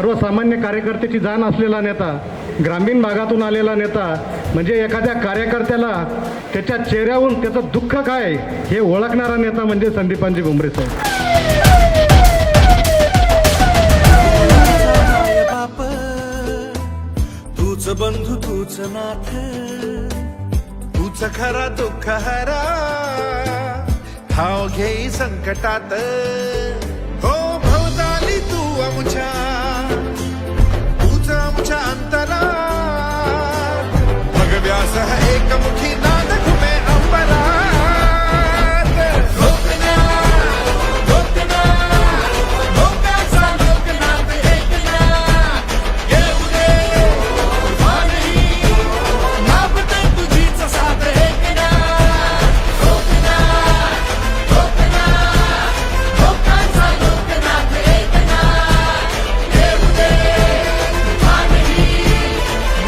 सर्वसामान्य कार्यकर्त्याची जाण असलेला नेता, ग्रामीण भागातून आलेला नेता, म्हणजे एखाद्या कार्यकर्त्याला त्याच्या चेहऱ्यावरून त्याचं दुःख काय हे ओळखणारा नेता म्हणजे संदीपानजी भुमरे साहेब. तूच बंधू तूच नाथ, तूच खरा दुःख हरा, ठाव घेई संकटात. हो भवताली तू आमच्या, तूच आमच्या अंतरा. मग व्यास एकमुखी नाद घुमे अंबरात. लोकनाथ, लोकनाथ, लोकांचा लोकनाथ एकनाथ. येऊ दे वाणी, नापते तुझीच साथ एकनाथ. लोकनाथ, लोकनाथ, लोकांचा लोकनाथ एकनाथ. येऊ दे वाणी,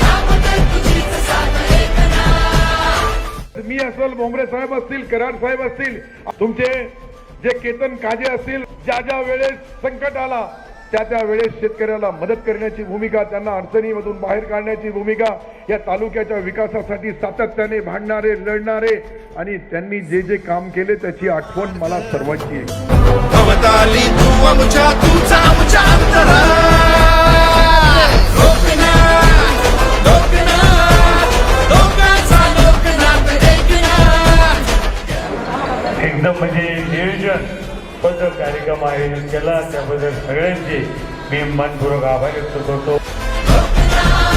नापते तुझीच साथ एकनाथ. मी अस्वल भोमरे साहेब असतील, कराड साहेब असतील, तुमचे जे केतन काजे असतील, ज्या ज्या वेळेस संकट आला त्या त्या वेळेस शेतकऱ्याला मदत करण्याची भूमिका, त्यांना अडचणीमधून बाहेर काढण्याची भूमिका, या तालुक्याच्या विकासासाठी सातत्याने भांडणारे, लढणारे, आणि त्यांनी जे जे काम केले त्याची आठवण मला सर्वांची आहे. भवताली तू आमच्या, तूच आमच्या अंतरा. लोकनाथ, लोकनाथ, लोकांचा लोकनाथ एकनाथ. एकदम म्हणजे नियोजन बद्दल कार्यक्रम आयोजित केला त्याबद्दल सगळ्यांचे मी मनपूर्वक आभार व्यक्त करतो. लोकनाथ.